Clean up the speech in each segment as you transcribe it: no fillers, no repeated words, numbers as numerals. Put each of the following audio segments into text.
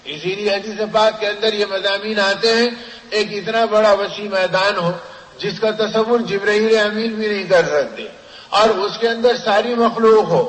اسی لیے حدیث پاک کے اندر یہ مضامین آتے ہیں، ایک اتنا بڑا وسیع میدان ہو جس کا تصور جبرائیل امین بھی نہیں کر سکتے، اور اس کے اندر ساری مخلوق ہو،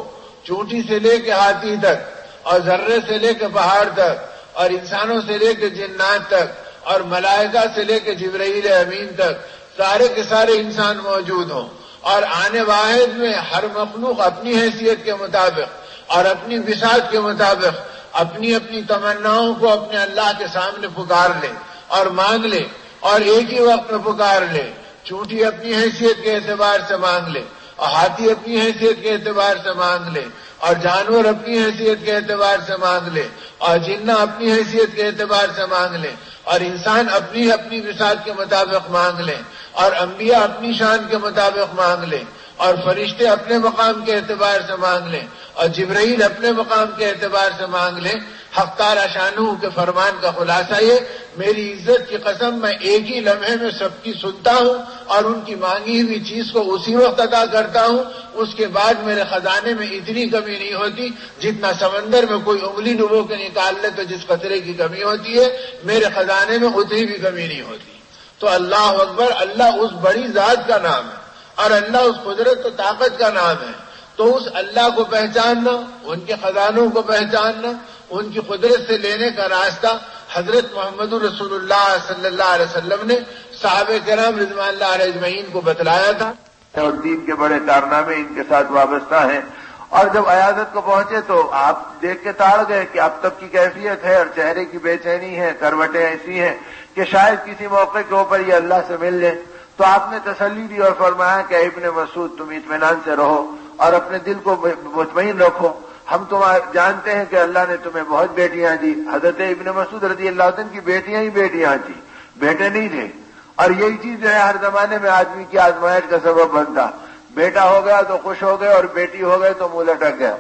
چونٹی سے لے کے ہاتھی تک، اور ذرے سے لے کے پہاڑ تک، اور انسانوں سے لے کے جنات تک، اور ملائکہ سے لے کے جبرائیل امین تک، سارے کے سارے انسان موجود ہوں، اور آنے واحد میں ہر مخلوق اپنی حیثیت کے مطابق اور اپنی بساط کے مطابق اپنی اپنی تمناؤں کو اپنے اللہ کے سامنے پکار لے اور مانگ لے، اور ایک ہی وقت میں پکار لے۔ چونٹی اپنی حیثیت کے اعتبار سے مانگ لے، اور ہاتھی اپنی حیثیت کے اعتبار سے مانگ لے، اور جانور اپنی حیثیت کے اعتبار سے مانگ لے، اور جنہ اپنی حیثیت کے اعتبار سے مانگ لے، اور انسان اپنی اپنی بساط کے مطابق مانگ لیں، اور انبیاء اپنی شان کے مطابق مانگ لیں، اور فرشتے اپنے مقام کے اعتبار سے مانگ لیں، اور جبرائیل اپنے مقام کے اعتبار سے مانگ لیں۔ حق تعالی شانہ کے فرمان کا خلاصہ یہ، میری عزت کی قسم میں ایک ہی لمحے میں سب کی سنتا ہوں اور ان کی مانگی ہوئی چیز کو اسی وقت عطا کرتا ہوں، اس کے بعد میرے خزانے میں اتنی کمی نہیں ہوتی جتنا سمندر میں کوئی انگلی ڈبو کے نکال لے تو جس قطرے کی کمی ہوتی ہے، میرے خزانے میں اتنی بھی کمی نہیں ہوتی۔ تو اللہ اکبر، اللہ اس بڑی ذات کا نام ہے، اور اللہ اس قدرت و طاقت کا نام ہے۔ تو اس اللہ کو پہچاننا، ان کے خزانوں کو پہچاننا، ان کی قدرت سے لینے کا راستہ حضرت محمد رسول اللہ صلی اللہ علیہ وسلم نے صحابہ کرام رضوان اللہ علیہ اجمعین کو بتلایا تھا، اور دین کے بڑے کارنامے ان کے ساتھ وابستہ ہیں۔ اور جب عیادت کو پہنچے تو آپ دیکھ کے تاڑ گئے کہ اب تک کی کیفیت ہے اور چہرے کی بے چینی ہے، کروٹیں ایسی ہیں کہ شاید کسی موقع کے اوپر یہ اللہ سے مل لیں۔ تو آپ نے تسلی دی اور فرمایا کہ ابن مسعود تم اطمینان سے رہو اور اپنے دل کو مطمئن رکھو، ہم تو جانتے ہیں کہ اللہ نے تمہیں بہت بیٹیاں دی۔ حضرت ابن مسعود رضی اللہ عنہ کی بیٹیاں ہی بیٹیاں تھیں، بیٹے نہیں تھے۔ اور یہی چیز جو ہے ہر زمانے میں آدمی کی آزمائش کا سبب بنتا، بیٹا ہو گیا تو خوش ہو گئے اور بیٹی ہو گئے تو منہ لٹک گیا۔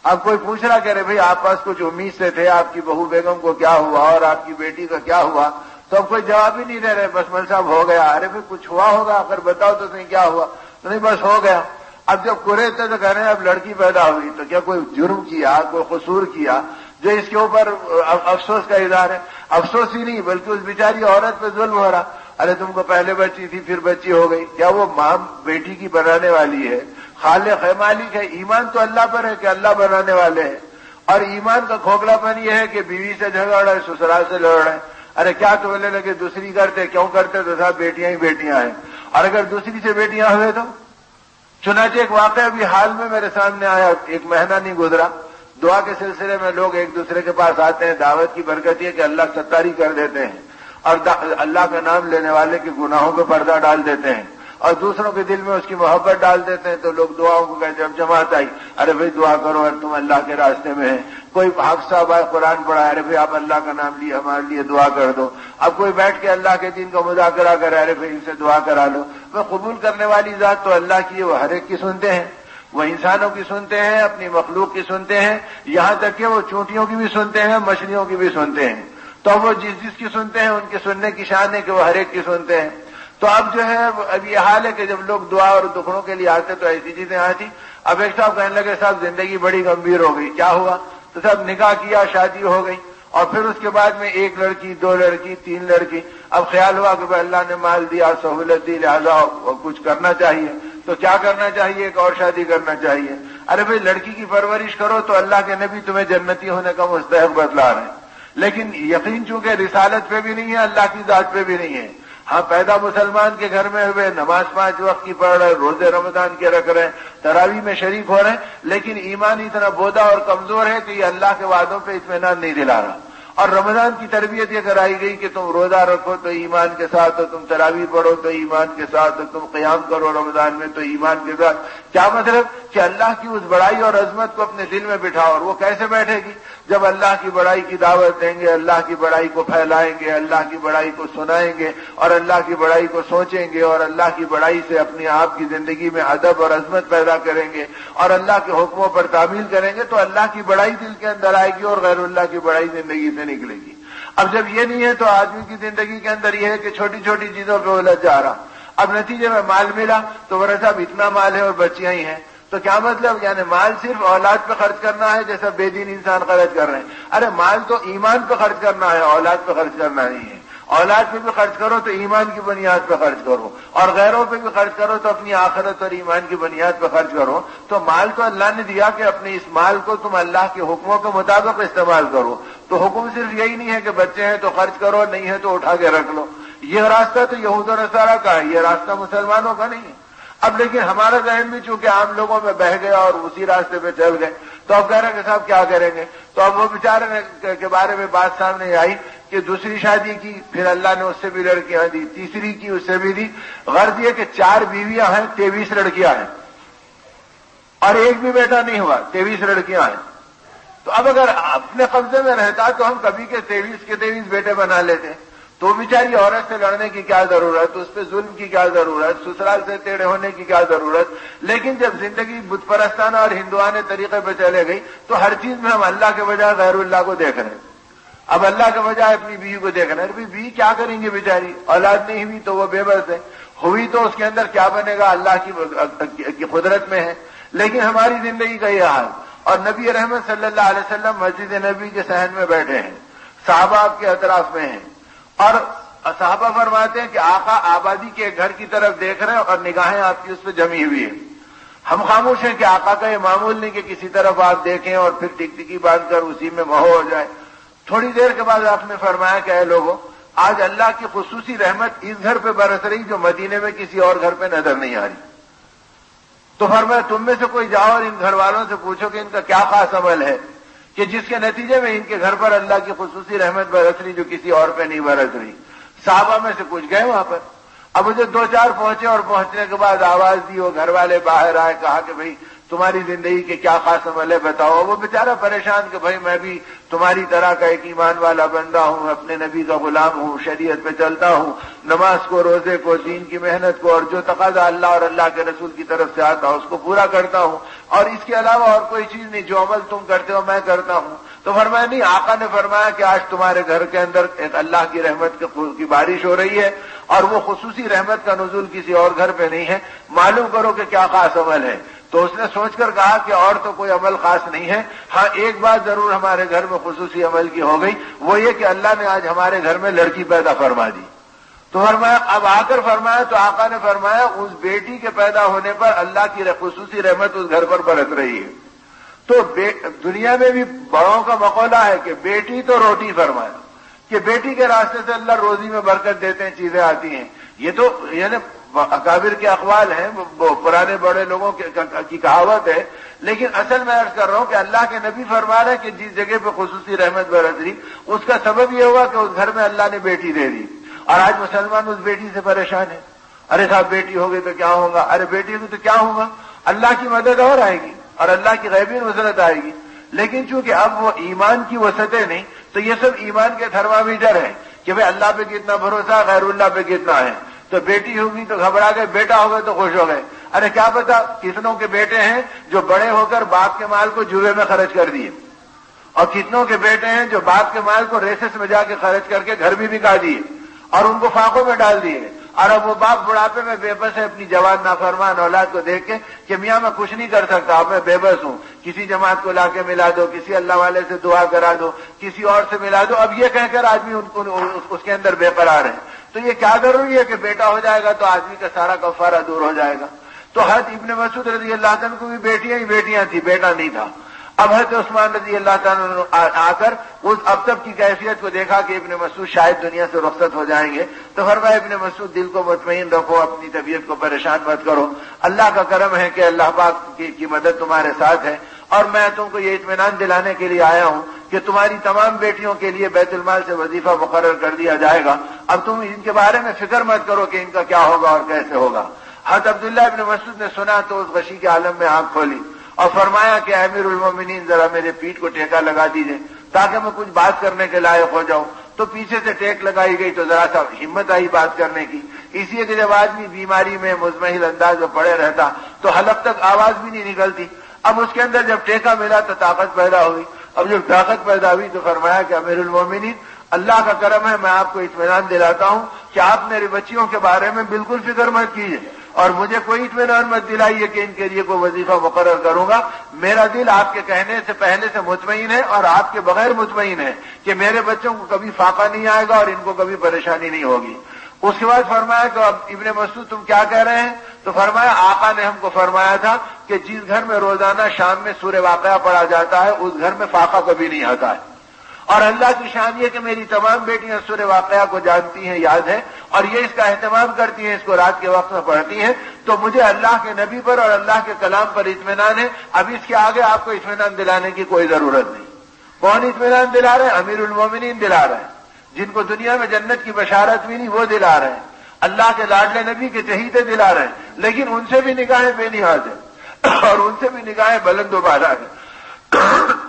اب کوئی پوچھ رہا کہ بھئی آپ پاس کچھ امید سے تھے، آپ کی بہو بیگم کو کیا ہوا اور آپ کی بیٹی کا کیا ہوا؟ تو اب کوئی جواب ہی نہیں دے رہے، بس مل صاحب ہو گیا۔ ارے بھئی کچھ ہوا ہوگا، اگر بتاؤ تو صحیح کیا ہوا؟ تو نہیں، بس ہو گیا۔ اب جب کرے تھے تو کہہ رہے ہیں اب لڑکی پیدا ہوئی، تو کیا کوئی جرم کیا، کوئی قصور کیا جو اس کے اوپر افسوس کا اظہار ہے؟ افسوس ہی نہیں بلکہ اس بیچاری عورت پہ ظلم ہو رہا۔ ارے تم کو پہلے بچی تھی پھر بچی ہو گئی، کیا وہ ماں بیٹی کی بنانے والی ہے؟ خالق ہے، مالک ہے۔ ایمان تو اللہ پر ہے کہ اللہ بنانے والے ہیں، اور ایمان کا کھوکھلا پن یہ ہے کہ بیوی سے جھگڑ رہے، سسرال سے لڑ رہے ہیں۔ ارے کیا تو بولنے لگے دوسری کرتے، کیوں کرتے؟ تو صاحب بیٹیاں ہی بیٹیاں ہیں، اور اگر دوسری سے بیٹیاں ہوئے تو؟ چنانچہ ایک واقعہ ابھی حال میں میرے سامنے آیا، ایک مہینہ نہیں گزرا، دعا کے سلسلے میں لوگ ایک دوسرے کے پاس آتے ہیں، دعوت کی برکت یہ کہ اللہ ستاری کر دیتے ہیں اور اللہ کا نام لینے والے کے گناہوں پہ پردہ ڈال دیتے ہیں اور دوسروں کے دل میں اس کی محبت ڈال دیتے ہیں۔ تو لوگ دعاؤں کو کہتے ہیں، جب جماعت آئی ارے بھائی دعا کرو اور تم اللہ کے راستے میں ہیں۔ کوئی حافظ صاحب آئے قرآن پڑھا، ارے بھائی آپ اللہ کا نام لیے ہمارے لیے دعا کر دو۔ اب کوئی بیٹھ کے اللہ کے دین کا مذاکرہ کرے، ارے بھائی ان سے دعا کرا لو۔ وہ قبول کرنے والی ذات تو اللہ کی ہے، وہ ہر ایک کی سنتے ہیں، وہ انسانوں کی سنتے ہیں، اپنی مخلوق کی سنتے ہیں، یہاں تک کہ وہ چونٹیوں کی بھی سنتے ہیں، مچھلیوں کی بھی سنتے ہیں۔ تو وہ جس کی سنتے ہیں ان کے سننے کی شان ہے کہ وہ ہر ایک کی سنتے ہیں۔ تو اب جو ہے اب یہ حال ہے کہ جب لوگ دعا اور دکھڑوں کے لیے آتے تو ایسی چیزیں آتی۔ اب ایک صاحب کہنے لگے صاحب زندگی بڑی گمبھیر ہو گئی، کیا ہوا؟ تو صاحب نکاح کیا، شادی ہو گئی، اور پھر اس کے بعد میں ایک لڑکی، دو لڑکی، تین لڑکی۔ اب خیال ہوا کہ اللہ نے مال دیا، سہولت دی، لہذا کچھ کرنا چاہیے۔ تو کیا کرنا چاہیے؟ ایک اور شادی کرنا چاہیے۔ ارے بھائی لڑکی کی پرورش کرو تو اللہ کے نبی تمہیں جنتی ہونے کا مستحق بتلا رہے ہیں، لیکن یقین چونکہ رسالت پہ بھی نہیں ہے، اللہ کی ذات پہ بھی نہیں ہے۔ ہاں پیدا مسلمان کے گھر میں ہوئے، نماز 5 وقت کی پڑھ رہے، روزے رمضان کے رکھ رہے ہیں، تراویح میں شریک ہو رہے ہیں، لیکن ایمان اتنا بودا اور کمزور ہے کہ یہ اللہ کے وعدوں پہ اطمینان نہیں دلا رہا۔ اور رمضان کی تربیت یہ کرائی گئی کہ تم روزہ رکھو تو ایمان کے ساتھ، تم تراویح پڑھو تو ایمان کے ساتھ، تم قیام کرو رمضان میں تو ایمان کے ساتھ۔ کیا مطلب؟ کہ اللہ کی اس بڑائی اور عظمت کو اپنے دل میں بٹھاؤ۔ اور وہ کیسے بیٹھے گی؟ جب اللہ کی بڑائی کی دعوت دیں گے، اللہ کی بڑائی کو پھیلائیں گے، اللہ کی بڑائی کو سنائیں گے اور اللہ کی بڑائی کو سوچیں گے اور اللہ کی بڑائی سے اپنی آپ کی زندگی میں ادب اور عظمت پیدا کریں گے اور اللہ کے حکموں پر تعمیل کریں گے، تو اللہ کی بڑائی دل کے اندر آئے گی اور غیر اللہ کی بڑائی زندگی سے نکلے گی۔ اب جب یہ نہیں ہے تو آدمی کی زندگی کے اندر یہ ہے کہ چھوٹی چھوٹی چیزوں پہ الجھ جا رہا۔ اب نتیجے میں مال ملا تو ورثہ صاحب اتنا مال ہے اور بچیاں ہی ہیں، تو کیا مطلب؟ یعنی مال صرف اولاد پہ خرچ کرنا ہے جیسا بے دین انسان خرچ کر رہے ہیں؟ ارے مال تو ایمان پہ خرچ کرنا ہے، اولاد پہ خرچ کرنا نہیں ہے۔ اولاد پہ بھی خرچ کرو تو ایمان کی بنیاد پہ خرچ کرو، اور غیروں پہ بھی خرچ کرو تو اپنی آخرت اور ایمان کی بنیاد پہ خرچ کرو۔ تو مال تو اللہ نے دیا کہ اپنے اس مال کو تم اللہ کے حکموں کے مطابق استعمال کرو۔ تو حکم صرف یہی نہیں ہے کہ بچے ہیں تو خرچ کرو، نہیں ہے تو اٹھا کے رکھ لو۔ یہ راستہ تو یہود و نصارہ کا ہے، یہ راستہ مسلمانوں کا نہیں ہے۔ اب لیکن ہمارا ذہن بھی چونکہ عام لوگوں میں بہہ گیا اور اسی راستے پہ چل گئے، تو اب کہہ رہے ہیں کہ صاحب کیا کریں گے؟ تو اب وہ بیچارے کے بارے میں بات سامنے آئی کہ دوسری شادی کی، پھر اللہ نے اس سے بھی لڑکیاں دی، تیسری کی، اس سے بھی دی۔ غرض یہ کہ 4 بیویاں ہیں، 23 لڑکیاں ہیں، اور ایک بھی بیٹا نہیں ہوا، 23 لڑکیاں ہیں۔ تو اب اگر اپنے قبضے میں رہتا تو ہم کبھی کے 23 بیٹے بنا لیتے۔ تو بیچاری عورت سے لڑنے کی کیا ضرورت، اس پہ ظلم کی کیا ضرورت، سسرال سے ٹیڑھے ہونے کی کیا ضرورت؟ لیکن جب زندگی بت پرستانہ اور ہندوانہ طریقے پہ چلے گئی تو ہر چیز میں ہم اللہ کے بجائے غیر اللہ کو دیکھ رہے ہیں۔ اب اللہ کے بجائے اپنی بیوی کو دیکھ رہے ہیں۔ بیوی کیا کریں گے بیچاری؟ اولاد نہیں ہوئی تو وہ بے بس ہے، ہوئی تو اس کے اندر کیا بنے گا اللہ کی قدرت میں ہے۔ لیکن ہماری زندگی کا یہ حال، اور نبی رحمت صلی اللہ علیہ وسلم مسجد نبی کے صحن میں بیٹھے ہیں، صحابہ آپ کے اطراف میں ہیں، اور صحابہ فرماتے ہیں کہ آقا آبادی کے گھر کی طرف دیکھ رہے ہیں اور نگاہیں آپ کی اس پہ جمی ہوئی ہیں۔ ہم خاموش ہیں کہ آقا کا یہ معمول نہیں کہ کسی طرف آپ دیکھیں اور پھر ٹکٹکی باندھ کر اسی میں مہو ہو جائے۔ تھوڑی دیر کے بعد آپ نے فرمایا کہ اے لوگوں، آج اللہ کی خصوصی رحمت اس گھر پہ برس رہی جو مدینے میں کسی اور گھر پہ نظر نہیں آ رہی۔ تو فرمایا تم میں سے کوئی جاؤ اور ان گھر والوں سے پوچھو کہ ان کا کیا خاص عمل ہے کہ جس کے نتیجے میں ان کے گھر پر اللہ کی خصوصی رحمت برس رہی جو کسی اور پہ نہیں برس رہی۔ صحابہ میں سے کچھ گئے وہاں پر، اب مجھے 2-4 پہنچے، اور پہنچنے کے بعد آواز دی، وہ گھر والے باہر آئے، کہا کہ بھئی تمہاری زندگی کے کیا خاص عمل ہے بتاؤ۔ وہ بیچارہ پریشان کہ بھئی میں بھی تمہاری طرح کا ایک ایمان والا بندہ ہوں، اپنے نبی کا غلام ہوں، شریعت پہ چلتا ہوں، نماز کو، روزے کو، دین کی محنت کو، اور جو تقاضا اللہ اور اللہ کے رسول کی طرف سے آتا اس کو پورا کرتا ہوں، اور اس کے علاوہ اور کوئی چیز نہیں، جو عمل تم کرتے ہو میں کرتا ہوں۔ تو فرمایا نہیں، آقا نے فرمایا کہ آج تمہارے گھر کے اندر ایک اللہ کی رحمت کی بارش ہو رہی ہے، اور وہ خصوصی رحمت کا نزول کسی اور گھر پہ نہیں ہے، معلوم کرو کہ کیا خاص عمل ہے۔ تو اس نے سوچ کر کہا کہ اور تو کوئی عمل خاص نہیں ہے، ہاں ایک بات ضرور ہمارے گھر میں خصوصی عمل کی ہو گئی، وہ یہ کہ اللہ نے آج ہمارے گھر میں لڑکی پیدا فرما دی۔ تو فرمایا، اب آ کر فرمایا تو آقا نے فرمایا اس بیٹی کے پیدا ہونے پر اللہ کی خصوصی رحمت اس گھر پر برس رہی ہے۔ تو دنیا میں بھی بڑوں کا مقولہ ہے کہ بیٹی تو روٹی، فرمایا کہ بیٹی کے راستے سے اللہ روزی میں برکت دیتے ہیں، چیزیں آتی ہیں۔ یہ تو یعنی اکابر کے اقوال ہیں، پرانے بڑے لوگوں کی کہاوت ہے، لیکن اصل میں عرض کر رہا ہوں کہ اللہ کے نبی فرما رہے ہیں کہ جس جگہ پہ خصوصی رحمت برس رہی اس کا سبب یہ ہوا کہ اس گھر میں اللہ نے بیٹی دے دی، اور آج مسلمان اس بیٹی سے پریشان ہے۔ ارے صاحب بیٹی ہوگی تو کیا ہوگا، ارے بیٹی ہوگی تو کیا ہوگا، اللہ کی مدد اور آئے گی اور اللہ کی غیبی نصرت آئے گی۔ لیکن چونکہ اب وہ ایمان کی وسعتیں نہیں، تو یہ سب ایمان کے تھرمامیٹر ہیں کہ بھئی اللہ پہ کتنا بھروسہ، غیر اللہ پہ کتنا ہے۔ تو بیٹی ہوگی تو گھبرا گئے، بیٹا ہوگا تو خوش ہو گئے۔ ارے کیا پتا کتنوں کے بیٹے ہیں جو بڑے ہو کر باپ کے مال کو جوئے میں خرچ کر دیے، اور کتنوں کے بیٹے ہیں جو باپ کے مال کو ریسس میں جا کے خرچ کر کے گھر بھی بکا دیے اور ان کو فاقوں میں ڈال دیے، اور اب وہ باپ بڑھاپے میں بے بس ہے اپنی جوان نافرمان اولاد کو دیکھ کے کہ میاں میں کچھ نہیں کر سکتا، اب میں بے بس ہوں، کسی جماعت کو لا کے ملا دو، کسی اللہ والے سے دعا کرا دو، کسی اور سے ملا دو۔ اب یہ کہہ کر آدمی اس کے اندر بے قرار ہے۔ تو یہ کیا ضروری ہے کہ بیٹا ہو جائے گا تو آدمی کا سارا کفارہ دور ہو جائے گا؟ تو حضرت ابن مسعود رضی اللہ عنہ کو بھی بیٹیاں ہی بیٹیاں تھی، بیٹا نہیں تھا۔ اب حضرت عثمان رضی اللہ عنہ آ کر اس اب تک کی کیفیت کو دیکھا کہ ابن مسعود شاید دنیا سے رخصت ہو جائیں گے، تو فرمایا ابن مسعود دل کو مطمئن رکھو، اپنی طبیعت کو پریشان مت کرو، اللہ کا کرم ہے کہ اللہ پاک کی مدد تمہارے ساتھ ہے، اور میں تم کو یہ اطمینان دلانے کے لیے آیا ہوں کہ تمہاری تمام بیٹیوں کے لیے بیت المال سے وظیفہ مقرر کر دیا جائے گا، اب تم ان کے بارے میں فکر مت کرو کہ ان کا کیا ہوگا اور کیسے ہوگا۔ حضرت عبداللہ ابن مسعود نے سنا تو اس غشی کے عالم میں آنکھ کھولی اور فرمایا کہ امیر المومنین ذرا میرے پیٹھ کو ٹیکا لگا دیجئے تاکہ میں کچھ بات کرنے کے لائق ہو جاؤں۔ تو پیچھے سے ٹیک لگائی گئی تو ذرا سا ہمت آئی بات کرنے کی، اس لیے کہ جب آدمی بیماری میں مزمحل انداز میں پڑے رہتا تو حلق تک آواز بھی نہیں نکلتی۔ اب اس کے اندر جب ٹیکا ملا تو طاقت پیدا ہوئی، اب جب طاقت پیدا ہوئی تو فرمایا کہ امیر المومنین اللہ کا کرم ہے، میں آپ کو اطمینان دلاتا ہوں کہ آپ میری بچیوں کے بارے میں بالکل فکر مت کیجیے، اور مجھے کوئی اطمینان مت دلائیے کہ ان کے لیے کوئی وظیفہ مقرر کروں گا. میرا دل آپ کے کہنے سے پہلے سے مطمئن ہے اور آپ کے بغیر مطمئن ہے کہ میرے بچوں کو کبھی فاقہ نہیں آئے گا اور ان کو کبھی پریشانی نہیں ہوگی. اس کے بعد فرمایا کہ اب ابن مسعود تم کیا کہہ رہے ہیں؟ تو فرمایا آقا نے ہم کو فرمایا تھا کہ جس گھر میں روزانہ شام میں سورہ واقعہ پڑھا جاتا ہے اس گھر میں فاقہ کبھی نہیں آتا ہے. اور اللہ کی شان یہ کہ میری تمام بیٹیاں سورہ واقعہ کو جانتی ہیں، یاد ہے، اور یہ اس کا اہتمام کرتی ہیں، اس کو رات کے وقت میں پڑھتی ہیں. تو مجھے اللہ کے نبی پر اور اللہ کے کلام پر اطمینان ہے. اب اس کے آگے آپ کو اطمینان دلانے کی کوئی ضرورت نہیں. کون اطمینان دلا رہے ہیں؟ امیر المومنین دلا رہے ہیں، جن کو دنیا میں جنت کی بشارت ملی وہ دلا رہے ہیں. اللہ کے لاڈلے نبی کے چہیتے دلا رہے ہیں، لیکن ان سے بھی نگاہیں بے نیاز ہیں اور ان سے بھی نگاہیں بلند و بالا ہیں.